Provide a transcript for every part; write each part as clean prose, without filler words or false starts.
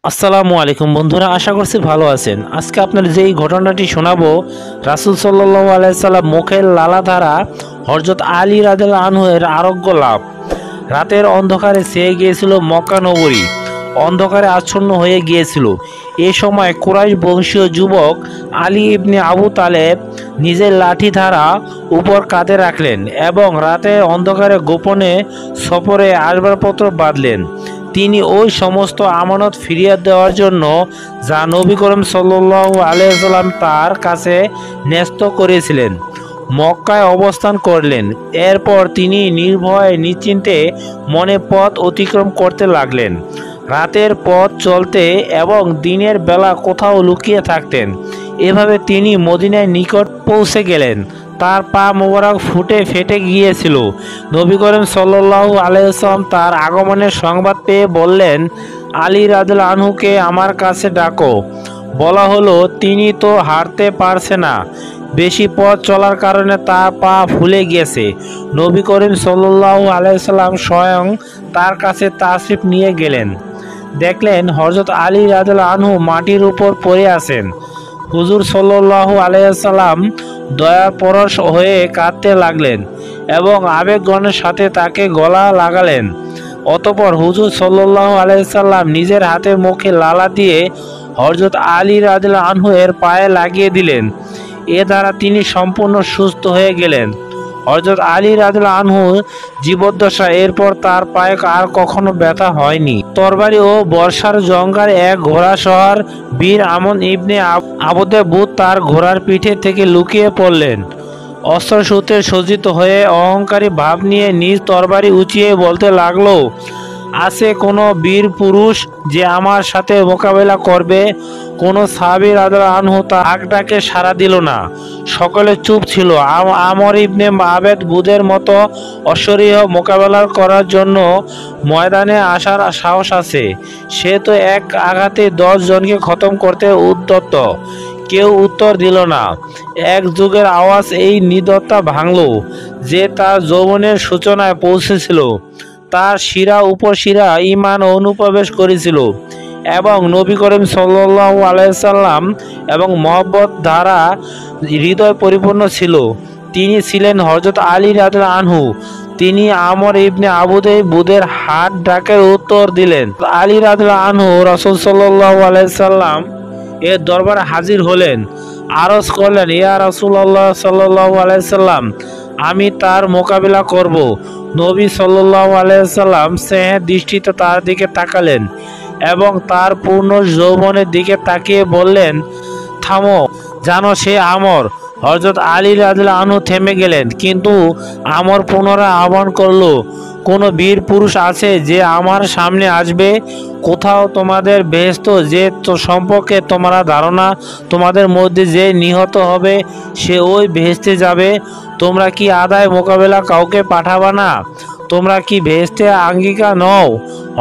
আসসালামু আলাইকুম বন্ধুরা, আশা করছি ভালো আছেন। আজকে আপনার যেই ঘটনাটি শোনাবো, রাসূল সাল্লাল্লাহু আলাইহি সাল্লাম মুখের লালা দ্বারা হযরত আলী রাদিয়াল্লাহু আনহু এর আরোগ্য লাভ। রাতের অন্ধকারে ছেয়ে গিয়েছিল মক্কা নগরী, অন্ধকারে আচ্ছন্ন হয়ে গিয়েছিল। এ সময় কুরাইশ বংশীয় যুবক আলী ইবনে আবু তালেব নিজের লাঠি ধারা উপর কাঁধে রাখলেন এবং রাতের অন্ধকারে গোপনে সফরে আসবাবপত্র বাঁধলেন। তিনি ওই সমস্ত আমানত ফিরিয়ে দেওয়ার জন্য যা নবী করিম সাল্লাল্লাহু আলাইহি ওয়াসাল্লাম তার কাছে ন্যস্ত করেছিলেন মক্কায় অবস্থান করলেন। এরপর তিনি নির্ভয়ে নিশ্চিন্তে মনে পথ অতিক্রম করতে লাগলেন। রাতের পথ চলতে এবং দিনের বেলা কোথাও লুকিয়ে থাকতেন। এভাবে তিনি মদিনায় নিকট পৌঁছে গেলেন। তার পা মোবারক ফেটে গিয়েছিল। নবী করিম সাল্লাল্লাহু আলাইহি ওয়াসাল্লাম তার আগমনের সংবাদ পেয়ে বললেন, আলী রাদিয়াল্লাহু আনহুকে আমার কাছে ডাকো। বলা হলো, তিনি তো হাঁটতে পারছে না, বেশি পথ চলার কারণে তার পা ফুলে গিয়েছে। নবী করিম সাল্লাল্লাহু আলাইহি ওয়াসাল্লাম স্বয়ং তার কাছে তাশরিফ নিয়ে গেলেন। দেখলেন হযরত আলী রাদিয়াল্লাহু আনহু মাটির উপর পড়ে আছেন। হুজুর সাল্লাল্লাহু আলাইহি ওয়াসাল্লাম দয়া পরশ হয়ে কাঁদতে লাগলেন এবং আবেগগণের সাথে তাকে গলা লাগালেন। অতঃপর হুজুর সাল্লাল্লাহু আলাইহি ওয়াসাল্লাম নিজের হাতে মুখে লালা দিয়ে হযরত আলী রাদিয়াল্লাহু আনহু এর পায়ে লাগিয়ে দিলেন। এ দ্বারা তিনি সম্পূর্ণ সুস্থ হয়ে গেলেন। হযরত আলী রাদিয়াল্লাহু আনহু জীবদ্দশা এরপর তার পায়ে আর কখনো ব্যথা হয়নি। তরবারি ও বর্ষার জঙ্গার এক ঘোড়া সওয়ার বীর আমর ইবনে আবদে বুত তার ঘোড়ার পিঠে থেকে লুকিয়ে পড়লেন। অস্ত্রসূত্রে সজ্জিত হয়ে অহংকারী ভাব নিয়ে নিজ তরবারি উঁচিয়ে বলতে লাগলো, আছে কোনো বীর পুরুষ যে আমার সাথে মোকাবেলা করবে? কোনো সাহাবী রাদিয়াল্লাহু আনহু তার ডাকে সাড়া দিল না। সকলে চুপ ছিল। আমর ইবনে আবেদ বুদের মতো অশ্বরোহী মোকাবেলা করার জন্য ময়দানে আসার সাহস আছে। সে তো এক আঘাতে 10 জনকে খতম করতে উদ্যত। কেউ উত্তর দিল না। এক যুগের আওয়াজ এই নিরবতা ভাঙল, যে তার যৌবনের সূচনায় পৌঁছেছিল। তার শিরা উপশিরা ঈমান অনুপ্রবেশ করেছিল এবং নবী করিম সাল্লাল্লাহু আলাইহি সাল্লাম এবং মহব্বত দ্বারা হৃদয় পরিপূর্ণ ছিল। তিনি ছিলেন হযরত আলী রাদিয়াল্লাহু আনহু। তিনি আমর ইবনে আবদে বুদের হাত ডাকের উত্তর দিলেন। আলী রাদিয়াল্লাহু আনহু রাসূল সাল্লাল্লাহু আলাইহি সাল্লাম এর দরবারে হাজির হলেন। আরজ করলেন, ইয়া রাসূলুল্লাহ সাল্লাল্লাহু আলাইহি সাল্লাম, আমি তার মোকাবিলা করব। নবী সাল্লাল্লাহু আলাইহি সাল্লাম স্নেহ দৃষ্টিতে তার দিকে তাকালেন এবং তার পূর্ণ যৌবনের দিকে তাকিয়ে বললেন, থামো, জানো সে আমর। হযরত আলী রাদিয়াল্লাহু আনহু থেমে গেলেন, কিন্তু আমর পুনরায় আহ্বান করলো, কোনো বীর পুরুষ আছে যে আমার সামনে আসবে? কোথাও তোমাদের বেহেশত যে সম্পর্কে তোমরা ধারণা, তোমাদের মধ্যে যে নিহত হবে সে ওই বেহেশতে যাবে? তোমরা কি আদায় মোকাবেলা কাউকে পাঠাবা না? তোমরা কি বেহেশতে আঙ্গিকা নও?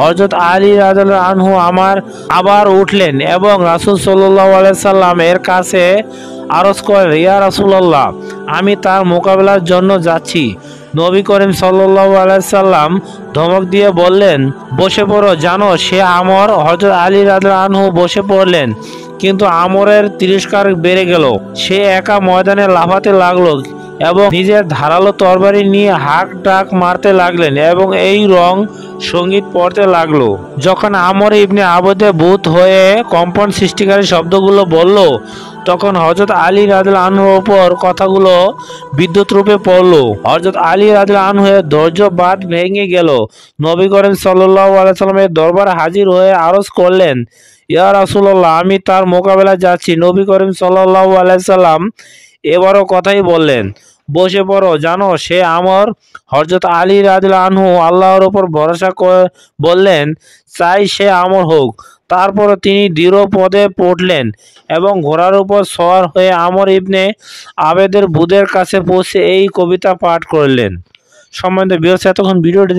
হযরত আলী রাদিয়াল্লাহু আনহু আবার উঠলেন এবং রাসূল সাল্লাল্লাহু আলাইহি সাল্লাম এর কাছে আরজ করলেন, ইয়া রাসূলুল্লাহ, আমি তার মোকাবেলার জন্য যাচ্ছি। নবী করিম সাল্লাল্লাহু আলাইহি সাল্লাম ধমক দিয়ে বললেন, বসে পড়ো, জানো সে আমর। হযরত আলী রাদিয়াল্লাহু আনহু বসে পড়লেন, কিন্তু আমরের তিরস্কার বেড়ে গেল। সে একা ময়দানে লাফাতে লাগলো এবং নিজের ধারালো তরবারি নিয়ে হাঁক ডাক মারতে লাগলেন এবং এই রং সঙ্গীত পড়তে লাগলো। যখন আমর ইবনে আবদে বুত হয়ে কম্পন সৃষ্টিকারী শব্দগুলো বলল, তখন হযরত আলী রাদিয়াল্লাহু আনহুর উপর কথাগুলো বিদ্যুৎ রূপে পড়ল। হযরত আলী রাদিয়াল্লাহু আনহু এর ধৈর্য বাঁধ ভেঙে গেল। নবী করিম সাল্লাল্লাহু আলাইহি সাল্লামের দরবারে হাজির হয়ে আরজ করলেন, ইয়া রাসূলুল্লাহ, আমি তার মোকাবেলায় যাচ্ছি। নবী করিম সাল্লাল্লাহু আলাইহি সাল্লাম এবারও কথাই বললেন, বসে পড়ো, জানো সে আমর। হযরত আলী রাদিয়াল্লাহু আনহু আল্লাহর উপর ভরসা করে বললেন, চাই সে আমর হোক। তারপর তিনি দৃঢ় পদে উঠলেন এবং ঘোড়ার উপর সওয়ার হয়ে আমর ইবনে আবেদের বুদের কাছে পৌঁছে এই কবিতা পাঠ করলেন। সম্মানিত ভিউয়ার্স, এতক্ষণ ভিডিওটি